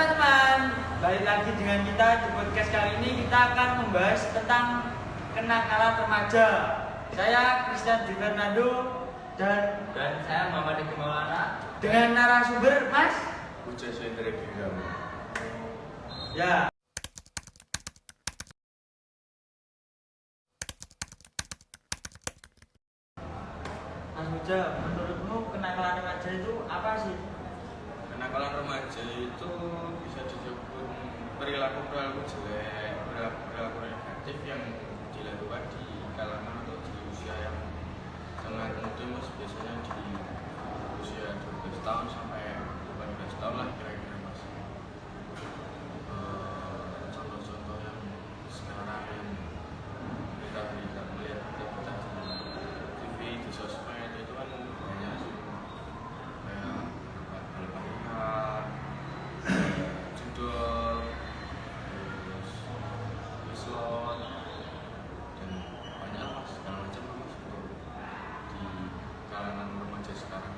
teman-teman, balik lagi dengan kita di podcast kali ini. Kita akan membahas tentang kenakalan remaja. Saya Christian Di Fernando dan saya Muhammad Eki Maulana dengan narasumber Mas Uja Swendra Giramu. Ya. Mas Uja, menurutmu kenakalan remaja itu apa sih? Kenakalan remaja itu bisa disebut perilaku-perilaku jelek, perilaku negatif yang dilakukan di kalangan atau di usia yang sangat muda, mas, biasanya di usia 12 tahun sampai 18 tahun lah kira-kira, mas. Contoh-contoh yang sekarang yang kita melihat kita di TV, di sosmed itu kan banyak sih, kayak balap-balapan, judul, terus slot, dan banyak lah segala macam lah, mas, untuk di kalangan remaja sekarang.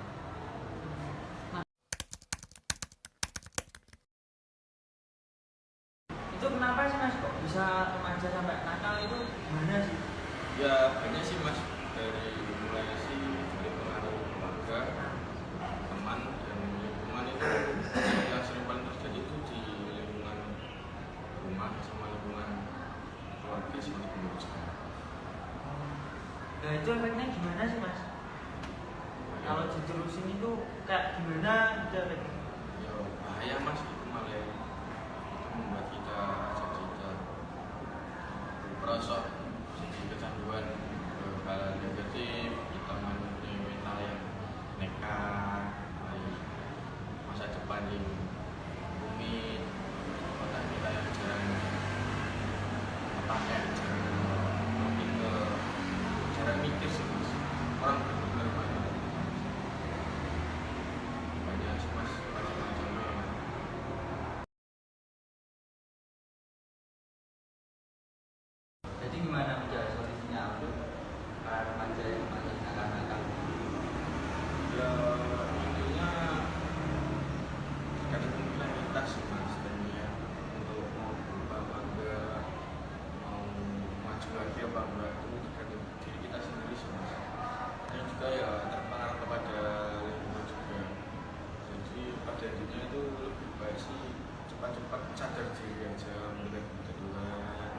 Itu kenapa sih Mas kok bisa remaja sampai nakal itu gimana sih? Ya banyak sih, mas, dari mulai sih dari pengaruh keluarga, teman, dan lingkungan. Itu yang sering paling terjadi itu di lingkungan rumah sama lingkungan keluarga sih, mas, menurut saya. Nah itu efeknya gimana sih Mas? Kalau diterusin itu kayak gimana gitu efeknya? Ya bahaya, mas, itu malah itu membuat kita merosot, jadi kecanduan ke hal negatif. Kita mempunyai mental yang nekat, masa depan yang rumit, otak kita yang jarang pakai, jarang mikir sih, mas. Orang benar-benar banyak sih, mas, macam-macamnya. Jadi gimana menjadi solusinya untuk para remaja yang masih nakal-nakal? Ya intinya tergantung kita sih, mas, dan ya untuk mau berubah apa enggak, mau maju lagi apa enggak, itu tergantung diri kita sendiri sih, mas. Dan juga ya terpengaruh kepada lingkungan juga. Jadi pada intinya itu lebih baik sih cepat-cepat sadar diri aja, mulai keduluan,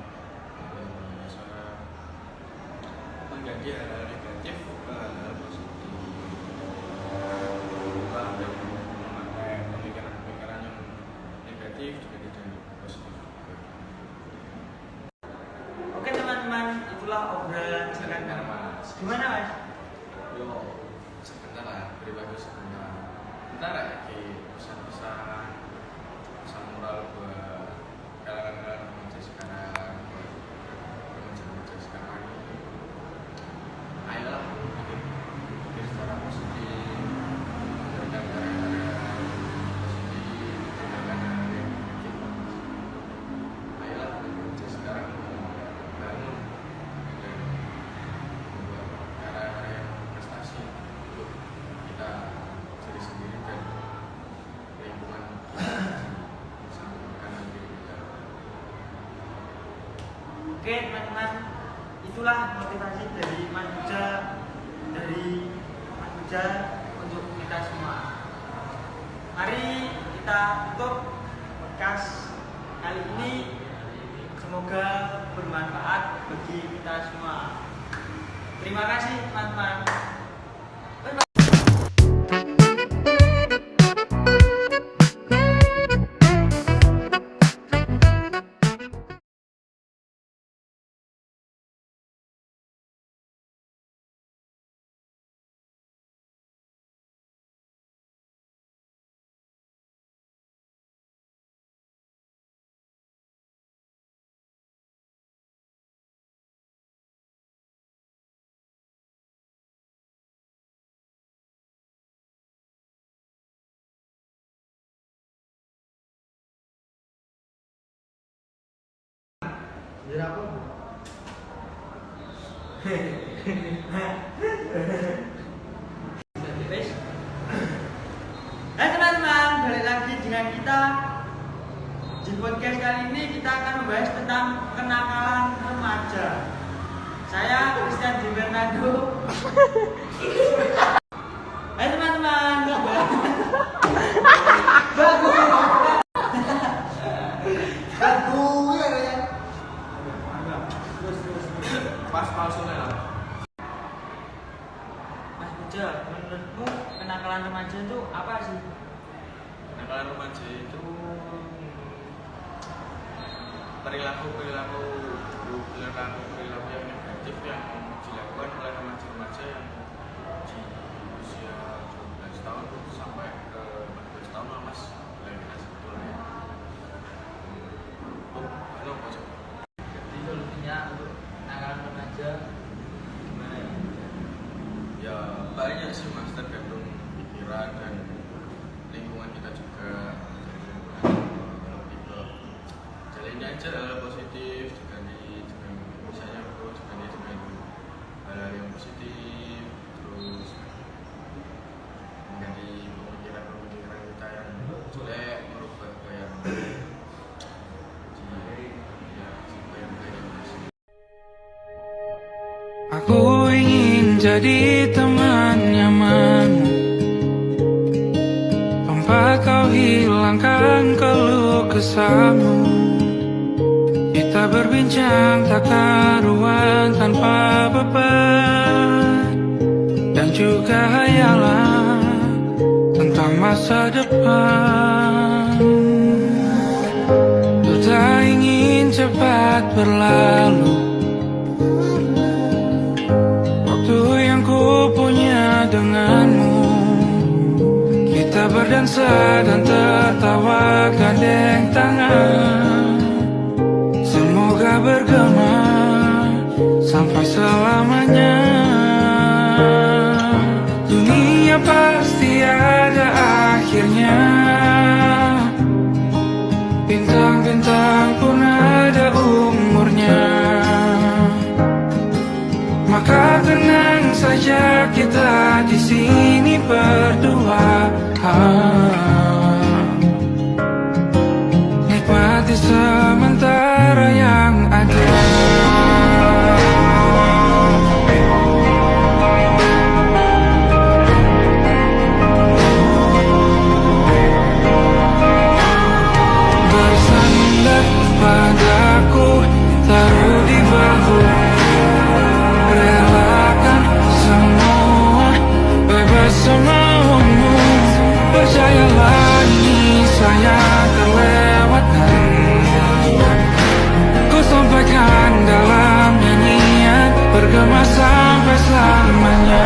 mengganti hal-hal negatif ke hal-hal positif, berubah dari memakai pemikiran-pemikiran yang negatif jadi positif juga. Oke teman-teman, itulah obrolan Sebentar, mas. Gimana Mas? Yo, sebentar lah, pribadi sebentar. Bentar ya, pesan-pesan, pesan moral buat kalangan remaja sekarang, buat remaja sekarang ini. Ayolah, pikir secara positif, menjaga cara-cara positif, tinggalkan hal yang negatif. Ayolah, remaja sekarang bangun dan membuat cara-cara yang prestasi untuk kita diri sendiri dan lingkungan kita, sampai makanan diri kita. Oke teman-teman, itulah motivasi dari Mas Uja untuk kita semua. Mari kita tutup podcast kali ini. Semoga bermanfaat bagi kita semua. Terima kasih teman-teman. Jadi apa? Hai teman-teman, balik lagi dengan kita Di podcast kali ini kita akan membahas tentang kenakalan remaja. Saya Christian Di Fernando. Hai teman-teman. Pas palsunya. Mas Puja, menurutmu kenakalan remaja itu apa sih? Kenakalan remaja itu perilaku yang negatif yang dilakukan oleh remaja-remaja yang di usia 12 tahun sampai ke 14 tahun lah mas, lainnya sebetulnya. Halo Mas. Jadi solusinya untuk kenakalan remaja gimana ya? Ya banyak sih mas, tergantung pikiran dan lingkungan kita juga. Lebih ke jalannya aja hal positif dengan misalnya terus dengan hal yang positif, terus menjadi pemikiran kita yang jelek merubah ke yang supaya menjadi positif. Aku ingin jadi teman nyamanmu, tempat kau hilangkan keluh kesahmu. Kita berbincang tak karuan tanpa beban, dan juga hayalan tentang masa depan. Ku tak ingin cepat berlalu waktu yang ku punya denganmu. Kita berdansa dan tertawa gandeng tangan. Semoga bergema sampai selamanya. Dunia pasti ada akhirnya, bintang-bintang pun ada umurnya. Maka tenang saja kita di sini berdua. Nikmati sementara yang ada. Bersandar padaku, taruh di bahu, relakan semua, bebas semaumu. Percayalah ini saya terlewatkan. Ku sampaikan dalam nyanyian, bergema sampai selamanya.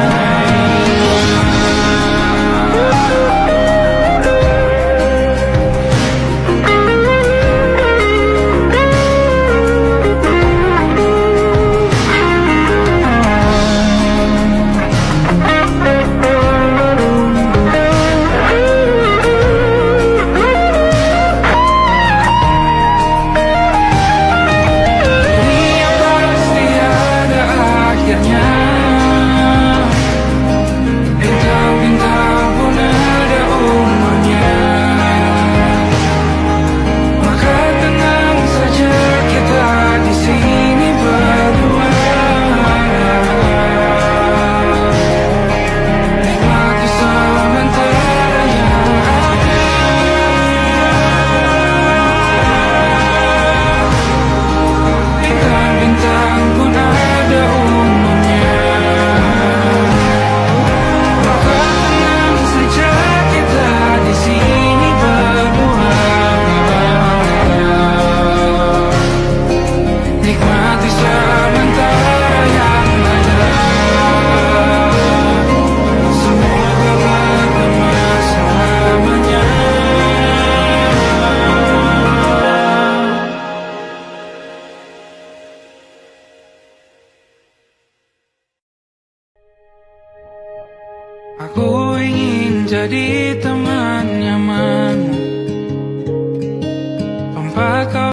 Dunia pasti ada akhirnya, bintang-bintang pun ada umurnya. Maka tenang saja kita di sini berdua. Nikmati sementara yang ada. Bintang-bintang pun ada umurnya. Maka tenang saja kita di sini berdua. Nikmati sementara yang ada. Semoga bergema selamanya. Aku ingin jadi teman nyamanmu, tempat kau